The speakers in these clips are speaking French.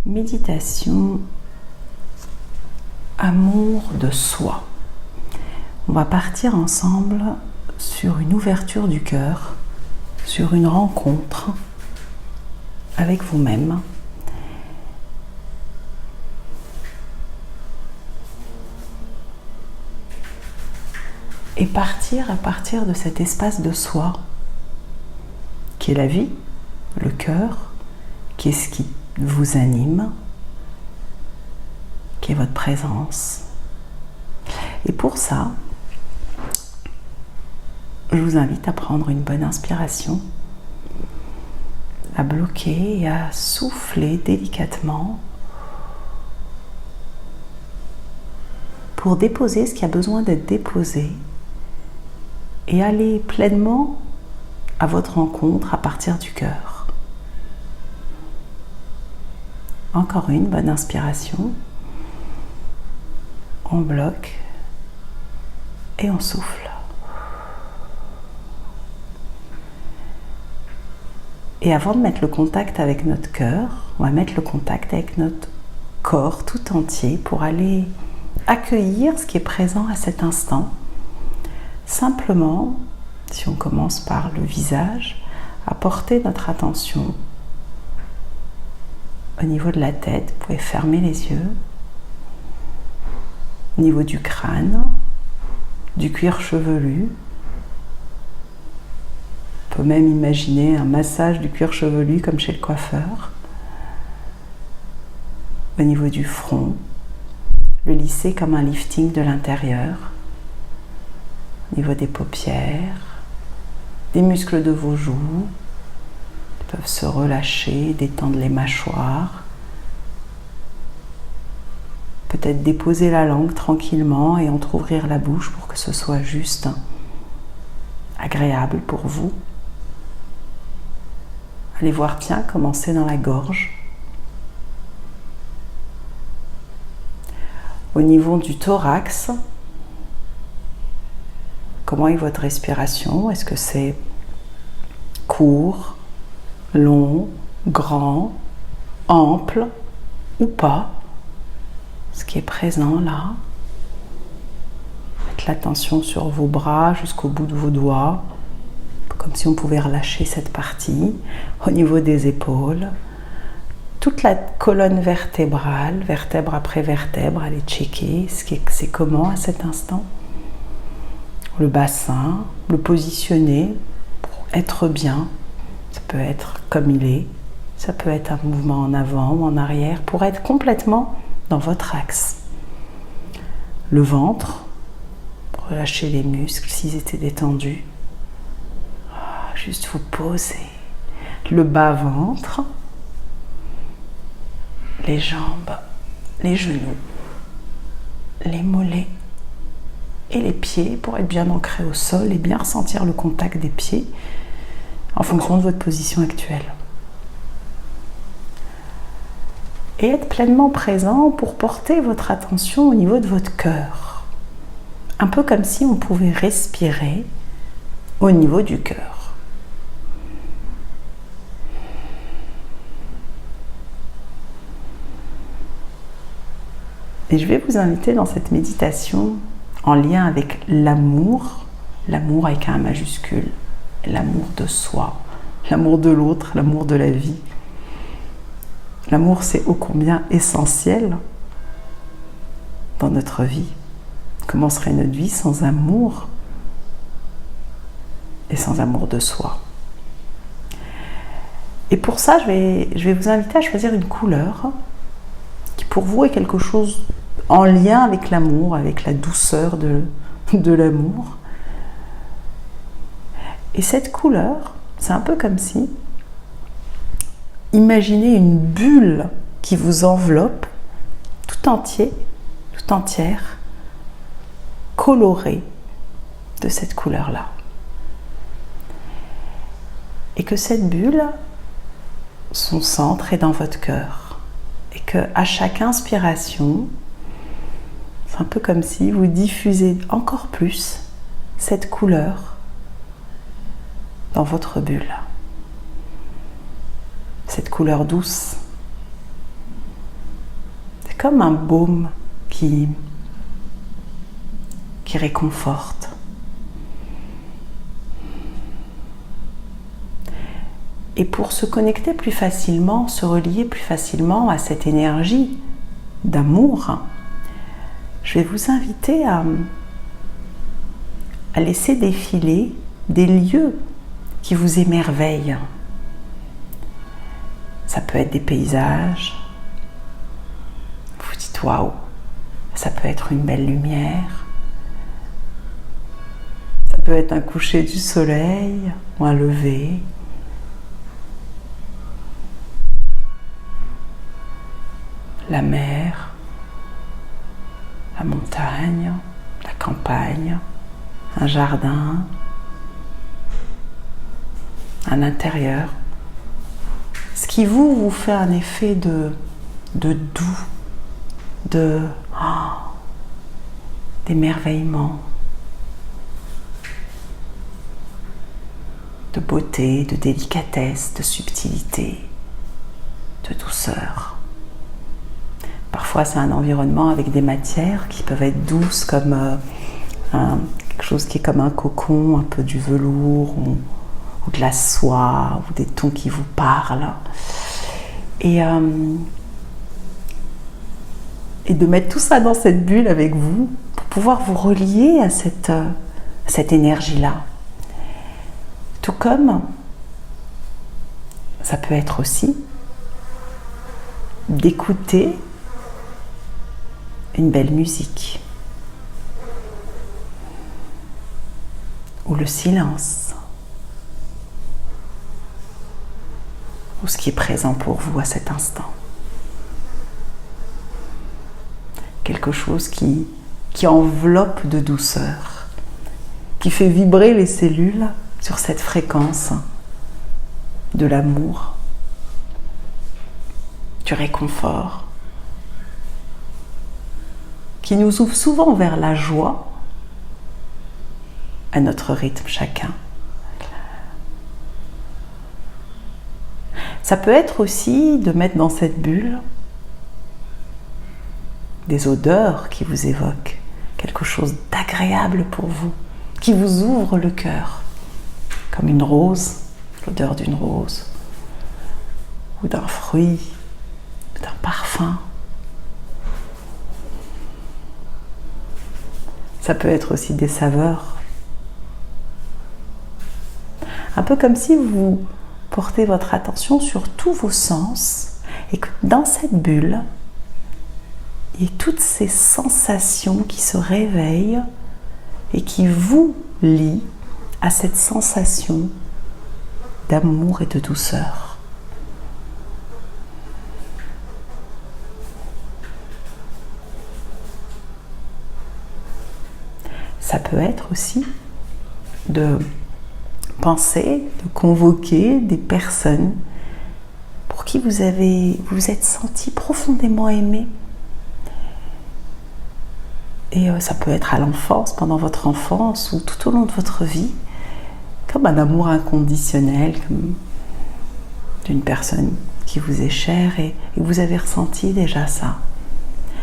Méditation, amour de soi. On va partir ensemble sur une ouverture du cœur, sur une rencontre avec vous-même. Et partir à partir de cet espace de soi, qui est la vie, le cœur, qui est ce qui vous anime, qui est votre présence. Et pour ça, je vous invite à prendre une bonne inspiration, à bloquer et à souffler délicatement pour déposer ce qui a besoin d'être déposé et aller pleinement à votre rencontre à partir du cœur. Encore une bonne inspiration. On bloque et on souffle. Et avant de mettre le contact avec notre cœur, on va mettre le contact avec notre corps tout entier pour aller accueillir ce qui est présent à cet instant. Simplement, si on commence par le visage, à porter notre attention au niveau de la tête. Vous pouvez fermer les yeux. Au niveau du crâne, du cuir chevelu. On peut même imaginer un massage du cuir chevelu comme chez le coiffeur. Au niveau du front, le lisser comme un lifting de l'intérieur. Au niveau des paupières, des muscles de vos joues peuvent se relâcher, détendre les mâchoires. Peut-être déposer la langue tranquillement et entrouvrir la bouche pour que ce soit juste agréable pour vous. Allez voir, tiens, commencer dans la gorge. Au niveau du thorax, comment est votre respiration? Est-ce que c'est court, long, grand, ample ou pas? Ce qui est présent là. Mettez l'attention sur vos bras jusqu'au bout de vos doigts, comme si on pouvait relâcher cette partie. Au niveau des épaules, toute la colonne vertébrale, vertèbre après vertèbre, allez checker c'est comment à cet instant. Le bassin, le positionner pour être bien. Ça peut être comme il est, ça peut être un mouvement en avant ou en arrière pour être complètement dans votre axe. Le ventre, relâchez les muscles s'ils étaient détendus. Juste vous poser. Le bas-ventre, les jambes, les genoux, les mollets et les pieds pour être bien ancrés au sol et bien ressentir le contact des pieds en fonction de votre position actuelle. Et être pleinement présent pour porter votre attention au niveau de votre cœur. Un peu comme si on pouvait respirer au niveau du cœur. Et je vais vous inviter dans cette méditation en lien avec l'amour avec un majuscule, l'amour de soi, l'amour de l'autre, l'amour de la vie. L'amour, c'est ô combien essentiel dans notre vie. Comment serait notre vie sans amour et sans amour de soi? Et pour ça, je vais vous inviter à choisir une couleur qui pour vous est quelque chose en lien avec l'amour, avec la douceur de l'amour. Et cette couleur, c'est un peu comme si, imaginez une bulle qui vous enveloppe tout entier, tout entière, colorée de cette couleur-là. Et que cette bulle, son centre est dans votre cœur. Et qu'à chaque inspiration, c'est un peu comme si vous diffusez encore plus cette couleur dans votre bulle. Cette couleur douce, C'est comme un baume qui réconforte. Et pour se connecter plus facilement, se relier plus facilement à cette énergie d'amour, je vais vous inviter à laisser défiler des lieux qui vous émerveillent. Ça peut être des paysages, vous dites waouh, ça peut être une belle lumière, ça peut être un coucher du soleil ou un lever. La mer, la montagne, la campagne, un jardin, un intérieur. Ce qui vous fait un effet de doux, d'émerveillement, de beauté, de délicatesse, de subtilité, de douceur. Parfois, c'est un environnement avec des matières qui peuvent être douces, comme quelque chose qui est comme un cocon, un peu du velours ou de la soie, ou des tons qui vous parlent. Et de mettre tout ça dans cette bulle avec vous pour pouvoir vous relier à cette énergie-là. Tout comme ça peut être aussi d'écouter une belle musique, ou le silence, ou ce qui est présent pour vous à cet instant. Quelque chose qui enveloppe de douceur, qui fait vibrer les cellules sur cette fréquence de l'amour, du réconfort, qui nous ouvre souvent vers la joie, à notre rythme chacun. Ça peut être aussi de mettre dans cette bulle des odeurs qui vous évoquent quelque chose d'agréable pour vous, qui vous ouvre le cœur, comme une rose, l'odeur d'une rose, ou d'un fruit, d'un parfum. Ça peut être aussi des saveurs. Un peu comme si vous portez votre attention sur tous vos sens et que dans cette bulle, il y a toutes ces sensations qui se réveillent et qui vous lient à cette sensation d'amour et de douceur. Ça peut être aussi de penser, de convoquer des personnes pour qui vous êtes senti profondément aimé. Et ça peut être à l'enfance, pendant votre enfance ou tout au long de votre vie, comme un amour inconditionnel, comme d'une personne qui vous est chère et vous avez ressenti déjà ça.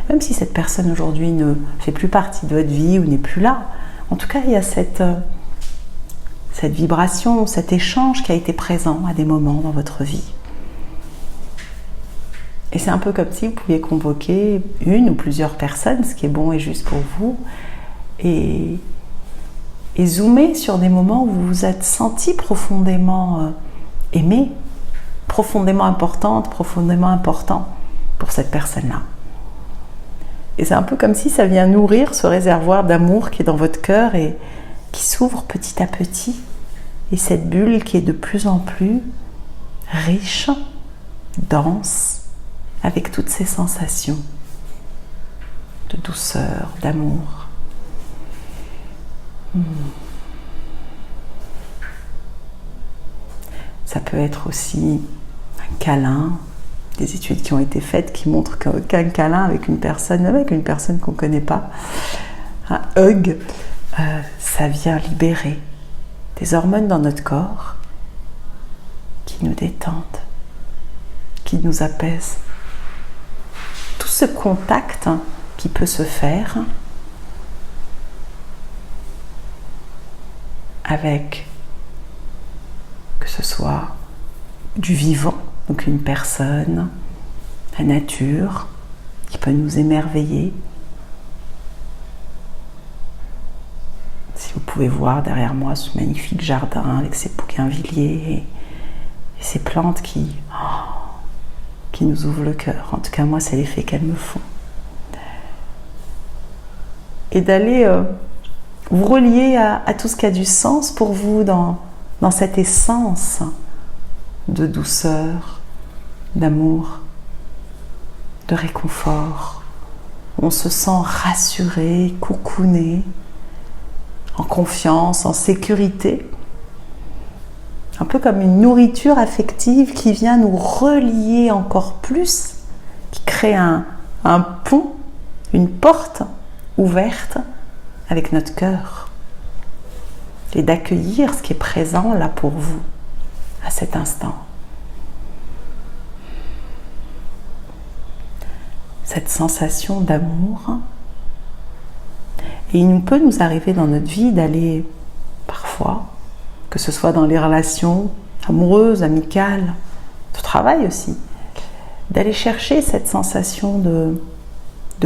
Même si cette personne aujourd'hui ne fait plus partie de votre vie ou n'est plus là, en tout cas il y a cette vibration, cet échange qui a été présent à des moments dans votre vie. Et c'est un peu comme si vous pouviez convoquer une ou plusieurs personnes, ce qui est bon et juste pour vous, et zoomer sur des moments où vous vous êtes senti profondément aimé, profondément importante, profondément important pour cette personne-là. Et c'est un peu comme si ça vient nourrir ce réservoir d'amour qui est dans votre cœur et qui s'ouvre petit à petit. Et cette bulle qui est de plus en plus riche, dense, avec toutes ces sensations de douceur, d'amour. Ça peut être aussi un câlin, des études qui ont été faites qui montrent qu'un câlin avec une personne qu'on ne connaît pas, un hug, ça vient libérer des hormones dans notre corps qui nous détendent, qui nous apaisent. Tout ce contact qui peut se faire avec, que ce soit du vivant, donc une personne, la nature, qui peut nous émerveiller. Si vous pouvez voir derrière moi ce magnifique jardin avec ses bougainvilliers et ces plantes qui nous ouvrent le cœur. En tout cas, moi, c'est l'effet qu'elles me font. Et d'aller vous relier à tout ce qui a du sens pour vous dans cette essence de douceur, d'amour, de réconfort. On se sent rassuré, cocooné, en confiance, en sécurité. Un peu comme une nourriture affective qui vient nous relier encore plus, qui crée un pont, une porte ouverte avec notre cœur. Et d'accueillir ce qui est présent là pour vous, à cet instant. Cette sensation d'amour. Et il peut nous arriver dans notre vie d'aller parfois, que ce soit dans les relations amoureuses, amicales, de travail aussi, d'aller chercher cette sensation de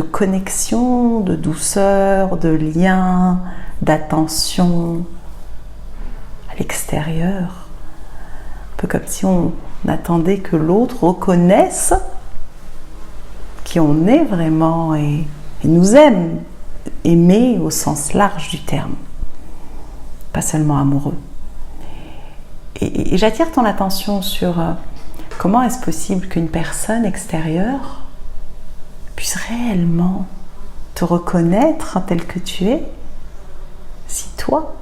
connexion, de douceur, de lien, d'attention à l'extérieur. Un peu comme si on attendait que l'autre reconnaisse qui on est vraiment et nous aime. Aimer au sens large du terme, pas seulement amoureux. Et j'attire ton attention sur comment est-ce possible qu'une personne extérieure puisse réellement te reconnaître tel que tu es si toi,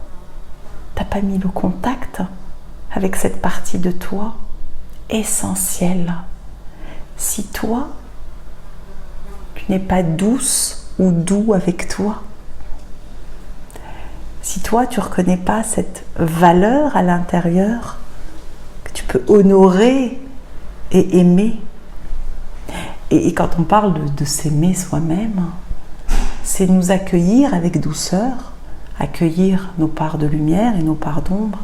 t'as pas mis le contact avec cette partie de toi essentielle. Si toi, tu n'es pas douce ou doux avec toi. Si toi, tu ne reconnais pas cette valeur à l'intérieur que tu peux honorer et aimer. Et quand on parle de s'aimer soi-même, c'est nous accueillir avec douceur, accueillir nos parts de lumière et nos parts d'ombre,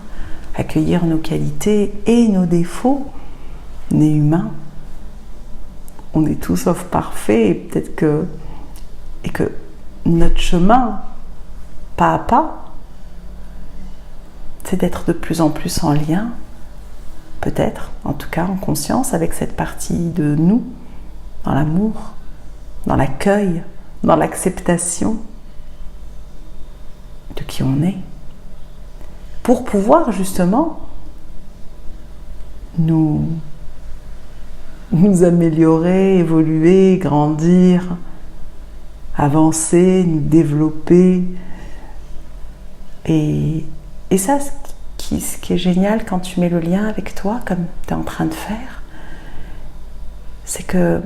accueillir nos qualités et nos défauts. On est humain. On est tout sauf parfait et peut-être que notre chemin, pas à pas, c'est d'être de plus en plus en lien, peut-être, en tout cas en conscience avec cette partie de nous, dans l'amour, dans l'accueil, dans l'acceptation de qui on est, pour pouvoir justement nous améliorer, évoluer, grandir, avancer, nous développer. Et ça, ce qui est génial quand tu mets le lien avec toi, comme tu es en train de faire, c'est que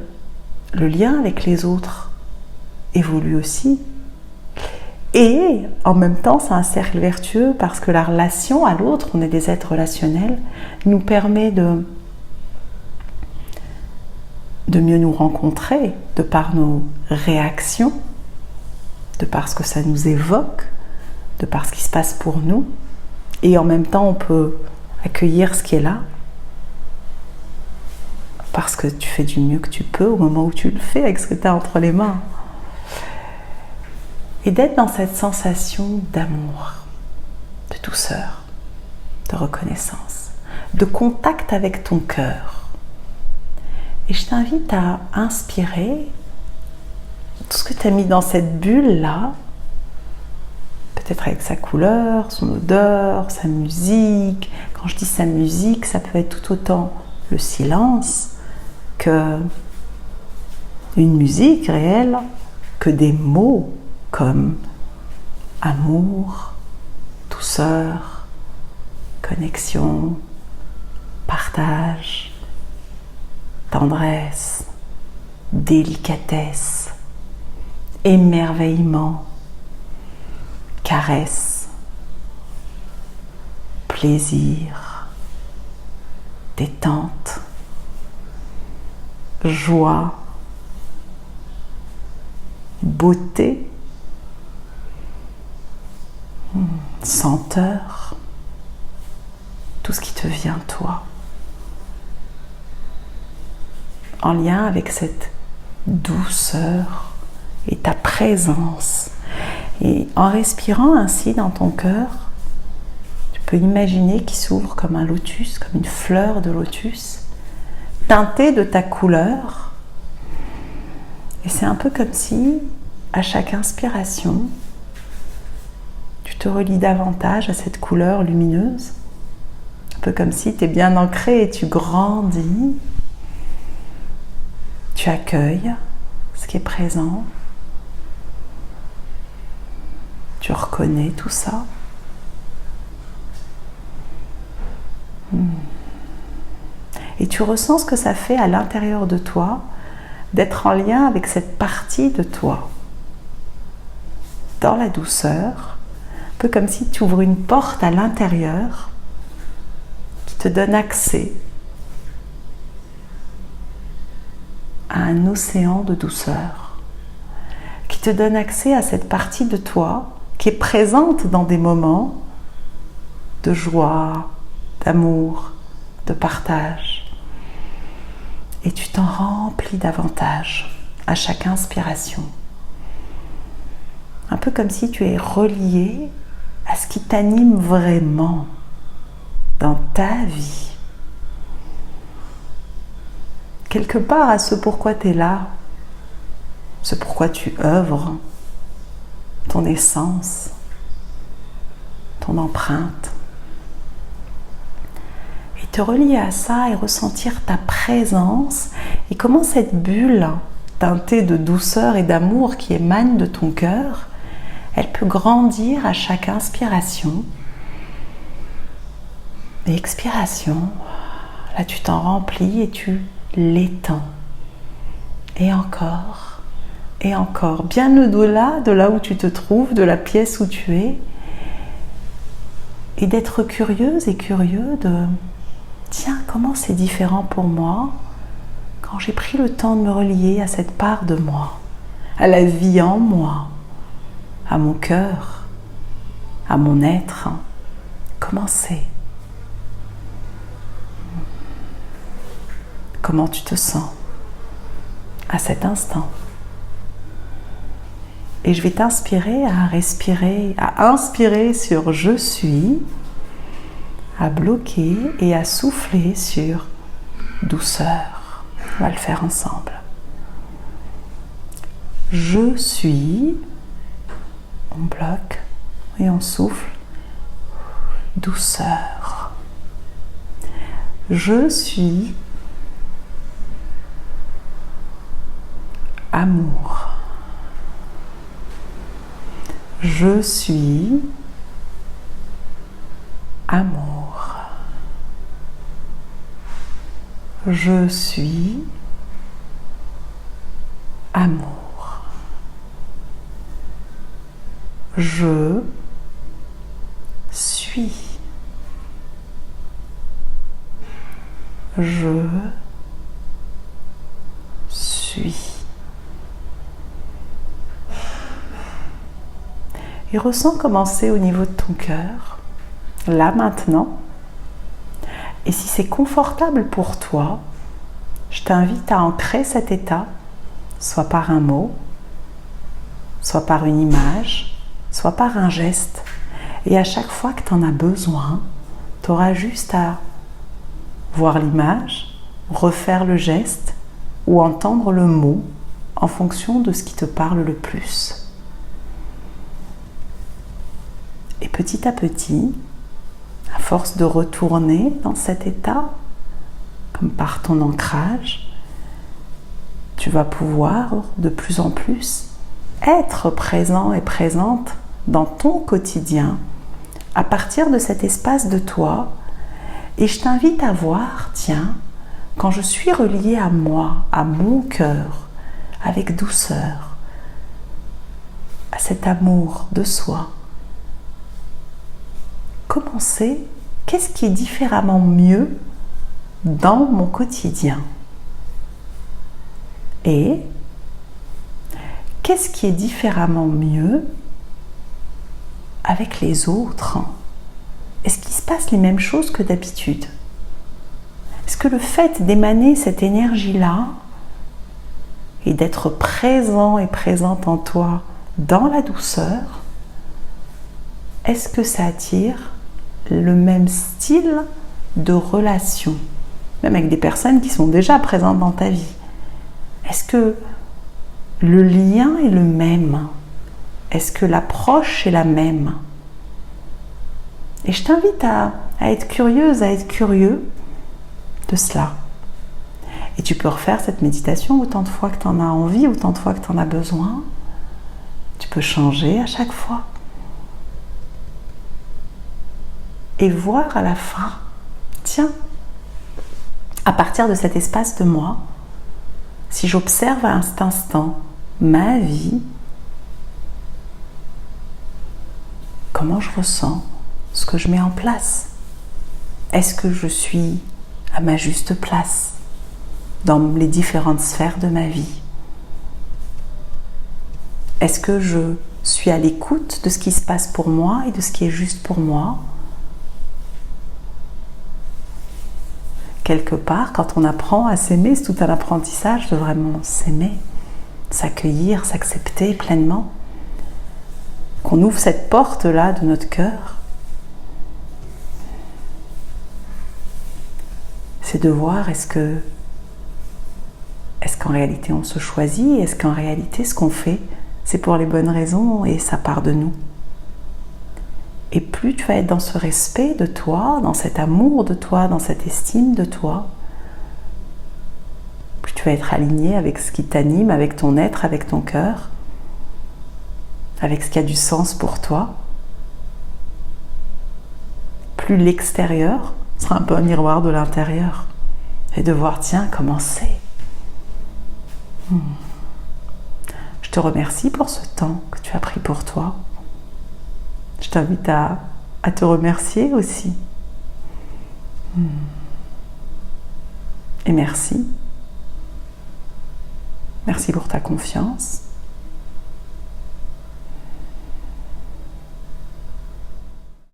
le lien avec les autres évolue aussi. Et en même temps, c'est un cercle vertueux parce que la relation à l'autre, on est des êtres relationnels, nous permet de mieux nous rencontrer de par nos réactions, de par ce que ça nous évoque, de par ce qui se passe pour nous. Et en même temps, on peut accueillir ce qui est là parce que tu fais du mieux que tu peux au moment où tu le fais avec ce que tu as entre les mains. Et d'être dans cette sensation d'amour, de douceur, de reconnaissance, de contact avec ton cœur. Et je t'invite à inspirer tout ce que tu as mis dans cette bulle-là, peut-être avec sa couleur, son odeur, sa musique. Quand je dis sa musique, ça peut être tout autant le silence que une musique réelle, que des mots comme amour, douceur, connexion, partage, tendresse, délicatesse, émerveillement, caresse, plaisir, détente, joie, beauté, senteur, tout ce qui te vient toi, en lien avec cette douceur et ta présence. Et en respirant ainsi dans ton cœur, tu peux imaginer qu'il s'ouvre comme un lotus, comme une fleur de lotus, teintée de ta couleur. Et c'est un peu comme si, à chaque inspiration, tu te relis davantage à cette couleur lumineuse. Un peu comme si tu es bien ancré et tu grandis. Tu accueilles ce qui est présent. Tu reconnais tout ça. Et tu ressens ce que ça fait à l'intérieur de toi d'être en lien avec cette partie de toi. Dans la douceur, un peu comme si tu ouvres une porte à l'intérieur qui te donne accès à un océan de douceur, qui te donne accès à cette partie de toi qui est présente dans des moments de joie, d'amour, de partage. Et tu t'en remplis davantage à chaque inspiration. Un peu comme si tu es relié à ce qui t'anime vraiment dans ta vie. Quelque part à ce pourquoi tu es là, ce pourquoi tu œuvres, ton essence, ton empreinte. Et te relier à ça et ressentir ta présence et comment cette bulle teintée de douceur et d'amour qui émane de ton cœur, elle peut grandir à chaque inspiration et expiration. Là, tu t'en remplis et tu l'étends. Et encore, bien au-delà de là où tu te trouves, de la pièce où tu es. Et d'être curieuse et curieux de tiens, comment c'est différent pour moi quand j'ai pris le temps de me relier à cette part de moi, à la vie en moi, à mon cœur, à mon être. Comment c'est? Comment tu te sens à cet instant? Et je vais t'inspirer à respirer, à inspirer sur « je suis », à bloquer et à souffler sur « douceur ». On va le faire ensemble. Je suis, on bloque et on souffle, douceur. Je suis amour. Je suis amour. Je suis amour. Je suis. Je suis. Et ressens commencer au niveau de ton cœur, là maintenant. Et si c'est confortable pour toi, je t'invite à ancrer cet état, soit par un mot, soit par une image, soit par un geste. Et à chaque fois que tu en as besoin, tu auras juste à voir l'image, refaire le geste ou entendre le mot en fonction de ce qui te parle le plus. Et petit à petit, à force de retourner dans cet état, comme par ton ancrage, tu vas pouvoir de plus en plus être présent et présente dans ton quotidien à partir de cet espace de toi. Et je t'invite à voir, tiens, quand je suis reliée à moi, à mon cœur, avec douceur, à cet amour de soi, comment c'est, qu'est-ce qui est différemment mieux dans mon quotidien? Et qu'est-ce qui est différemment mieux avec les autres? Est-ce qu'il se passe les mêmes choses que d'habitude? Est-ce que le fait d'émaner cette énergie-là et d'être présent et présente en toi dans la douceur, est-ce que ça attire le même style de relation, même avec des personnes qui sont déjà présentes dans ta vie? Est-ce que le lien est le même? Est-ce que l'approche est la même? Et je t'invite à être curieuse, à être curieux de cela. Et tu peux refaire cette méditation autant de fois que tu en as envie, autant de fois que tu en as besoin. Tu peux changer à chaque fois. Et voir à la fin, tiens, à partir de cet espace de moi, si j'observe à cet instant ma vie, comment je ressens ce que je mets en place? Est-ce que je suis à ma juste place dans les différentes sphères de ma vie? Est-ce que je suis à l'écoute de ce qui se passe pour moi et de ce qui est juste pour moi? Quelque part, quand on apprend à s'aimer, c'est tout un apprentissage de vraiment s'aimer, s'accueillir, s'accepter pleinement. Qu'on ouvre cette porte-là de notre cœur. C'est de voir, est-ce qu'en réalité on se choisit? Est-ce qu'en réalité ce qu'on fait, c'est pour les bonnes raisons et ça part de nous? Et plus tu vas être dans ce respect de toi, dans cet amour de toi, dans cette estime de toi, plus tu vas être aligné avec ce qui t'anime, avec ton être, avec ton cœur, avec ce qui a du sens pour toi. Plus l'extérieur sera un peu un miroir de l'intérieur. Et de voir, tiens, comment c'est. Je te remercie pour ce temps que tu as pris pour toi. Je t'invite à te remercier aussi. Et merci. Merci pour ta confiance.